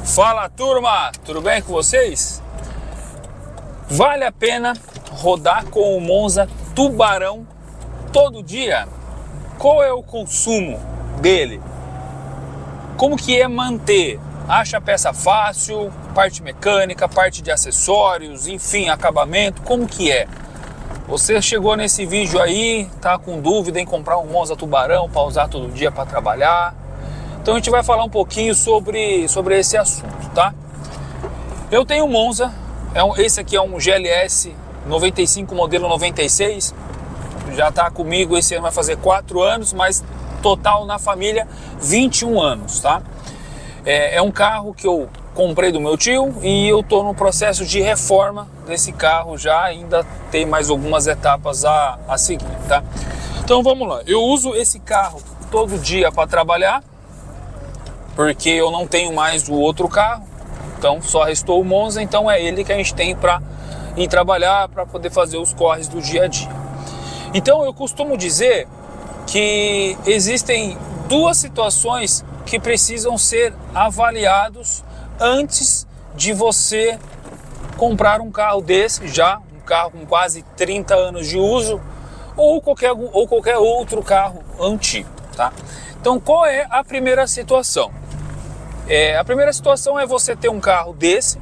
Fala turma, tudo bem com vocês? Vale a pena rodar com o Monza Tubarão todo dia? Qual é o consumo dele? Como que é manter? Acha peça fácil, parte mecânica, parte de acessórios, enfim, acabamento, como que é? Você chegou nesse vídeo aí, tá com dúvida em comprar um Monza Tubarão para usar todo dia para trabalhar? Então a gente vai falar um pouquinho sobre esse assunto, tá? Eu tenho um Monza, esse aqui é um GLS 95 modelo 96, já tá comigo, esse ano vai fazer 4 anos, mas total na família 21 anos, tá? É um carro que eu comprei do meu tio e eu tô no processo de reforma desse carro já, ainda tem mais algumas etapas a seguir, tá? Então vamos lá, eu uso esse carro todo dia para trabalhar, porque eu não tenho mais o outro carro, então só restou o Monza, então é ele que a gente tem para ir trabalhar, para poder fazer os corres do dia a dia. Então eu costumo dizer que existem duas situações que precisam ser avaliados antes de você comprar um carro desse, já um carro com quase 30 anos de uso, ou qualquer outro carro antigo, tá? Então qual é a primeira situação? A primeira situação é você ter um carro desse,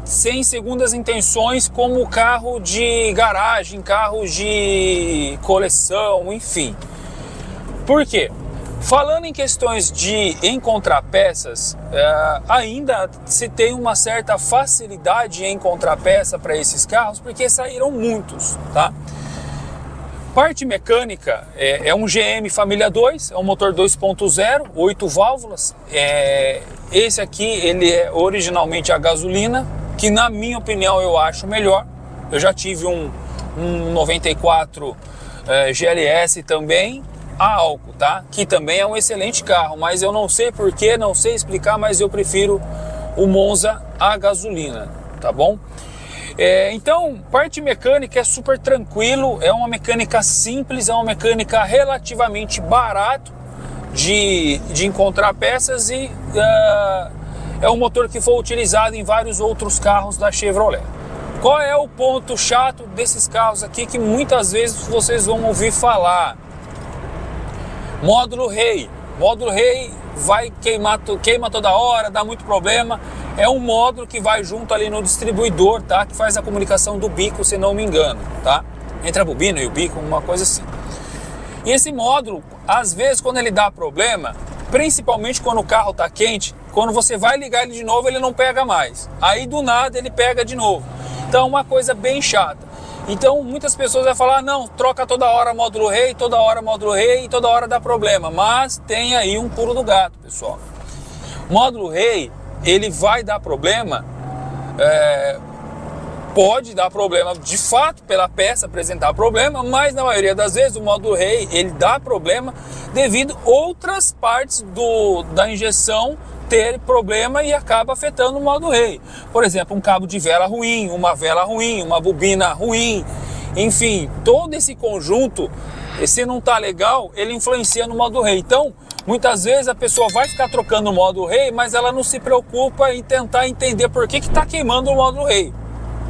sem segundas intenções, como carro de garagem, carro de coleção, enfim. Por quê? Falando em questões de encontrar peças, ainda se tem uma certa facilidade em encontrar peça para esses carros, porque saíram muitos, tá? Parte mecânica é um GM Família 2, é um motor 2.0, 8 válvulas. Esse aqui ele é originalmente a gasolina, que na minha opinião eu acho melhor. Eu já tive um 94 GLS também a álcool, tá? Que também é um excelente carro, mas eu não sei porquê, não sei explicar, mas eu prefiro o Monza a gasolina, tá bom? Então, parte mecânica é super tranquilo, é uma mecânica simples, é uma mecânica relativamente barato de encontrar peças e é um motor que foi utilizado em vários outros carros da Chevrolet. Qual é o ponto chato desses carros aqui que muitas vezes vocês vão ouvir falar? Módulo rei. Módulo rei vai queima toda hora, dá muito problema. É um módulo que vai junto ali no distribuidor, tá? Que faz a comunicação do bico, se não me engano, tá? Entre a bobina e o bico, uma coisa assim. E esse módulo, às vezes, quando ele dá problema, principalmente quando o carro tá quente, quando você vai ligar ele de novo, ele não pega mais. Aí, do nada, ele pega de novo. Então, é uma coisa bem chata. Então, muitas pessoas vão falar, não, troca toda hora módulo rei, toda hora módulo rei, e toda hora dá problema. Mas tem aí um pulo do gato, pessoal. Módulo rei, ele vai dar problema, pode dar problema de fato pela peça apresentar problema, mas na maioria das vezes o módulo rei ele dá problema devido a outras partes da injeção ter problema e acaba afetando o módulo rei. Por exemplo, um cabo de vela ruim, uma bobina ruim, enfim, todo esse conjunto, se não tá legal, ele influencia no módulo rei. Então, muitas vezes a pessoa vai ficar trocando o módulo rei, mas ela não se preocupa em tentar entender por que está queimando o módulo rei,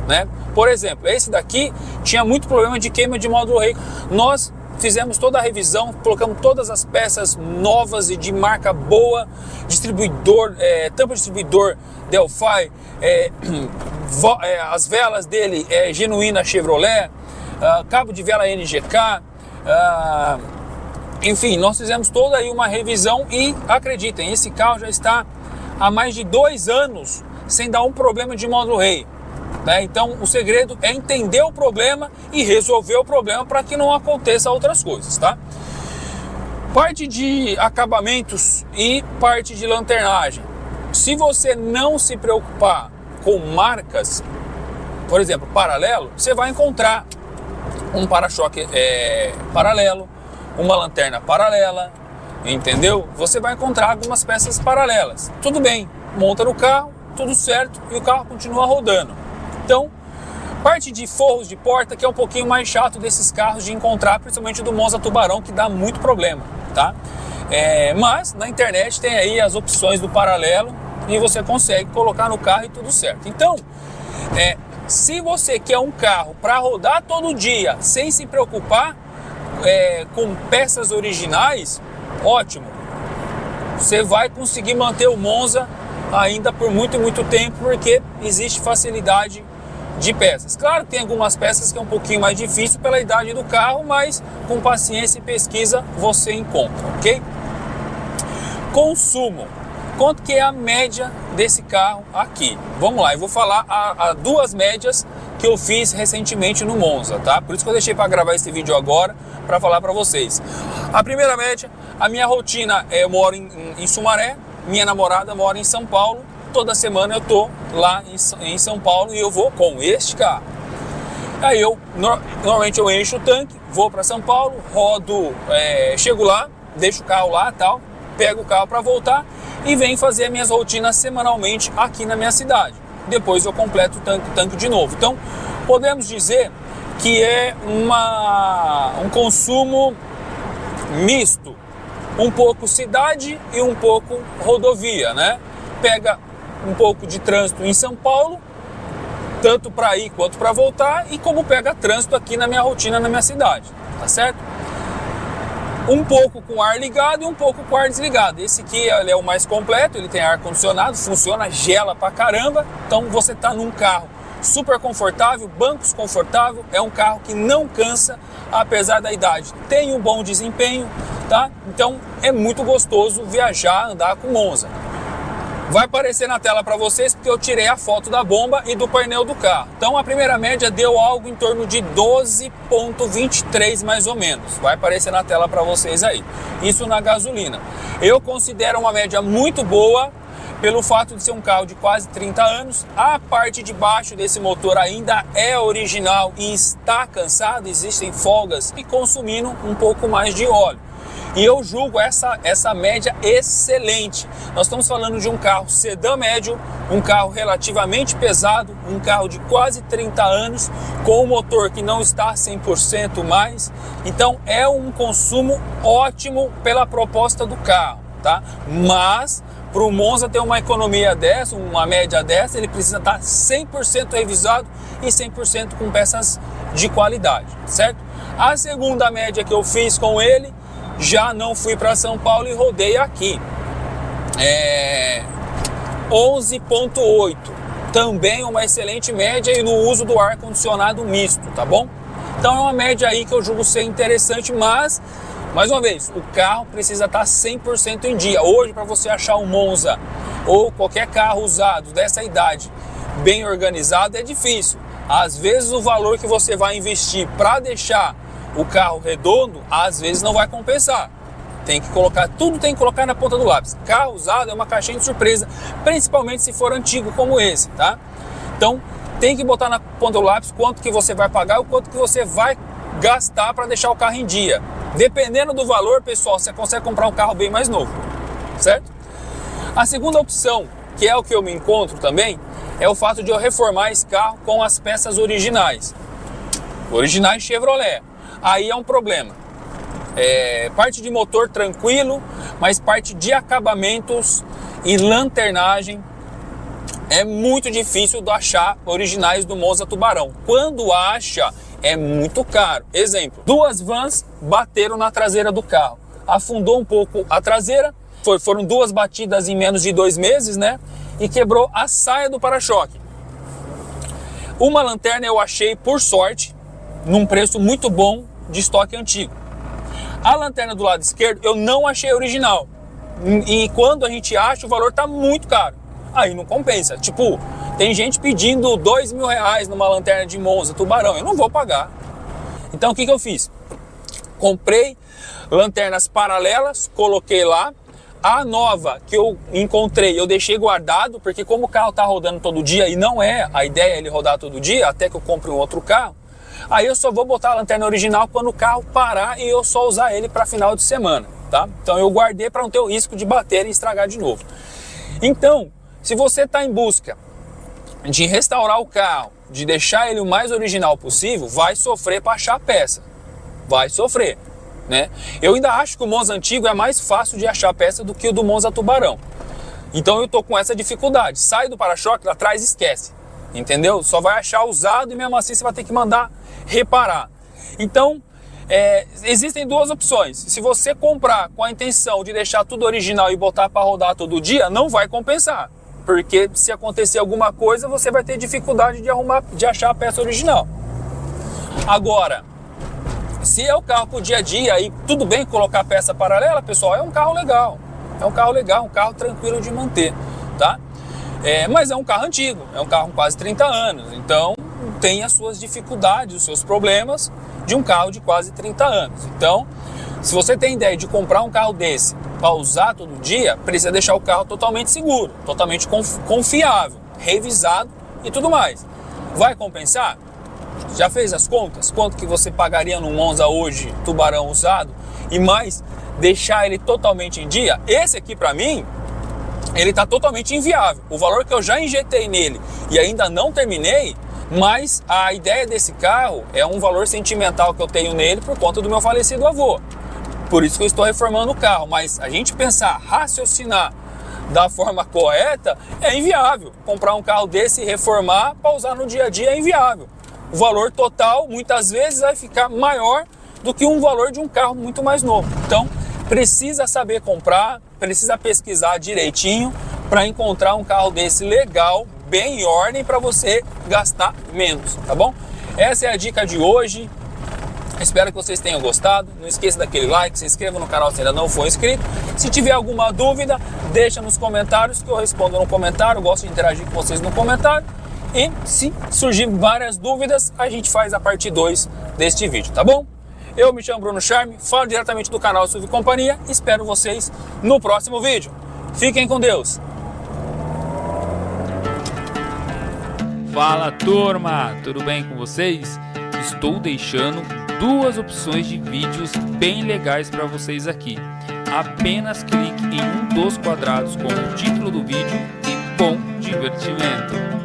né? Por exemplo, esse daqui tinha muito problema de queima de módulo rei. Nós fizemos toda a revisão, colocamos todas as peças novas e de marca boa, distribuidor, tampa de distribuidor Delphi, as velas dele é genuína Chevrolet, cabo de vela NGK, enfim, nós fizemos toda aí uma revisão e acreditem, esse carro já está há mais de 2 anos sem dar um problema de módulo rei, né? Então o segredo é entender o problema e resolver o problema para que não aconteça outras coisas, tá? Parte de acabamentos e parte de lanternagem. Se você não se preocupar com marcas, por exemplo, paralelo, você vai encontrar um para-choque paralelo, uma lanterna paralela, entendeu? Você vai encontrar algumas peças paralelas. Tudo bem, monta no carro, tudo certo, e o carro continua rodando. Então, parte de forros de porta que é um pouquinho mais chato desses carros de encontrar, principalmente do Monza Tubarão, que dá muito problema, tá? Mas na internet tem aí as opções do paralelo e você consegue colocar no carro e tudo certo. Então, se você quer um carro para rodar todo dia sem se preocupar com peças originais, ótimo. Você vai conseguir manter o Monza ainda por muito, muito tempo, porque existe facilidade de peças. Claro que tem algumas peças que é um pouquinho mais difícil pela idade do carro, mas com paciência e pesquisa você encontra, ok? Consumo. Quanto que é a média desse carro aqui? Vamos lá, eu vou falar a duas médias que eu fiz recentemente no Monza, tá? Por isso que eu deixei para gravar esse vídeo agora, para falar para vocês. A primeira média, a minha rotina, eu moro em Sumaré, minha namorada mora em São Paulo, toda semana eu tô lá em São Paulo e eu vou com este carro. Aí normalmente eu encho o tanque, vou para São Paulo, rodo, chego lá, deixo o carro lá, tal, pego o carro para voltar e venho fazer minhas rotinas semanalmente aqui na minha cidade. Depois eu completo o tanque de novo. Então, podemos dizer que é um consumo misto, um pouco cidade e um pouco rodovia, né? Pega um pouco de trânsito em São Paulo, tanto para ir quanto para voltar, e como pega trânsito aqui na minha rotina na minha cidade, tá certo? Um pouco com ar ligado e um pouco com ar desligado. Esse aqui ele é o mais completo, ele tem ar condicionado, funciona, gela pra caramba. Então você tá num carro super confortável, bancos confortável, é um carro que não cansa, apesar da idade. Tem um bom desempenho, tá? Então é muito gostoso viajar, andar com Monza. Vai aparecer na tela para vocês porque eu tirei a foto da bomba e do painel do carro. Então a primeira média deu algo em torno de 12,23 mais ou menos. Vai aparecer na tela para vocês aí. Isso na gasolina. Eu considero uma média muito boa pelo fato de ser um carro de quase 30 anos. A parte de baixo desse motor ainda é original e está cansado. Existem folgas e consumindo um pouco mais de óleo. E eu julgo essa média excelente. Nós estamos falando de um carro sedã médio, um carro relativamente pesado, um carro de quase 30 anos, com um motor que não está 100% mais. Então é um consumo ótimo pela proposta do carro, tá? Mas para o Monza ter uma economia dessa, uma média dessa, ele precisa estar 100% revisado e 100% com peças de qualidade, certo? A segunda média que eu fiz com ele, já não fui para São Paulo e rodei aqui. 11,8. Também uma excelente média e no uso do ar-condicionado misto, tá bom? Então é uma média aí que eu julgo ser interessante, mas, mais uma vez, o carro precisa estar 100% em dia. Hoje, para você achar um Monza ou qualquer carro usado dessa idade bem organizado, é difícil. Às vezes o valor que você vai investir para deixar o carro redondo, às vezes não vai compensar. Tem que colocar, tudo tem que colocar na ponta do lápis. Carro usado é uma caixinha de surpresa, principalmente se for antigo como esse, tá? Então, tem que botar na ponta do lápis quanto que você vai pagar e o quanto que você vai gastar para deixar o carro em dia. Dependendo do valor, pessoal, você consegue comprar um carro bem mais novo, certo? A segunda opção, que é o que eu me encontro também, é o fato de eu reformar esse carro com as peças originais. Originais Chevrolet. Aí é um problema. Parte de motor tranquilo, mas parte de acabamentos e lanternagem é muito difícil de achar originais do Monza Tubarão. Quando acha, é muito caro. Exemplo, duas vans bateram na traseira do carro. Afundou um pouco a traseira, foram duas batidas em menos de 2 meses, né? E quebrou a saia do para-choque. Uma lanterna eu achei, por sorte, num preço muito bom, de estoque antigo. A lanterna do lado esquerdo eu não achei original. E quando a gente acha, o valor tá muito caro. Aí não compensa. Tipo, tem gente pedindo R$2.000 numa lanterna de Monza Tubarão. Eu não vou pagar. Então o que eu fiz? Comprei lanternas paralelas, coloquei lá. A nova que eu encontrei, eu deixei guardado, porque como o carro tá rodando todo dia, e não é a ideia ele rodar todo dia, até que eu compre um outro carro, aí eu só vou botar a lanterna original quando o carro parar e eu só usar ele para final de semana, tá? Então eu guardei para não ter o risco de bater e estragar de novo. Então, se você está em busca de restaurar o carro, de deixar ele o mais original possível, vai sofrer para achar a peça. Vai sofrer. né? Eu ainda acho que o Monza antigo é mais fácil de achar peça do que o do Monza Tubarão. Então eu tô com essa dificuldade. Sai do para-choque, lá atrás esquece, entendeu? Só vai achar usado e mesmo assim você vai ter que mandar reparar. Então, existem duas opções. Se você comprar com a intenção de deixar tudo original e botar para rodar todo dia, não vai compensar. Porque se acontecer alguma coisa, você vai ter dificuldade de achar a peça original. Agora, se é o carro pro dia a dia e tudo bem colocar peça paralela, pessoal, é um carro legal. É um carro legal, um carro tranquilo de manter, tá? Mas é um carro antigo, é um carro com quase 30 anos, então tem as suas dificuldades, os seus problemas de um carro de quase 30 anos. Então, se você tem ideia de comprar um carro desse para usar todo dia, precisa deixar o carro totalmente seguro, totalmente confiável, revisado e tudo mais. Vai compensar? Já fez as contas? Quanto que você pagaria no Monza hoje, Tubarão usado, e mais deixar ele totalmente em dia? Esse aqui para mim, ele está totalmente inviável. O valor que eu já injetei nele e ainda não terminei, mas a ideia desse carro é um valor sentimental que eu tenho nele por conta do meu falecido avô. Por isso que eu estou reformando o carro. Mas a gente pensar, raciocinar da forma correta é inviável. Comprar um carro desse e reformar para usar no dia a dia é inviável. O valor total muitas vezes vai ficar maior do que um valor de um carro muito mais novo. Então precisa saber comprar, precisa pesquisar direitinho para encontrar um carro desse legal, bem em ordem, para você gastar menos, tá bom? Essa é a dica de hoje. Espero que vocês tenham gostado. Não esqueça daquele like, se inscreva no canal se ainda não for inscrito. Se tiver alguma dúvida, deixa nos comentários que eu respondo no comentário. Eu gosto de interagir com vocês no comentário. E se surgir várias dúvidas, a gente faz a parte 2 deste vídeo, tá bom? Eu me chamo Bruno Charme, falo diretamente do canal SUV Companhia. Espero vocês no próximo vídeo. Fiquem com Deus. Fala turma, tudo bem com vocês? Estou deixando duas opções de vídeos bem legais para vocês aqui. Apenas clique em um dos quadrados com o título do vídeo e bom divertimento!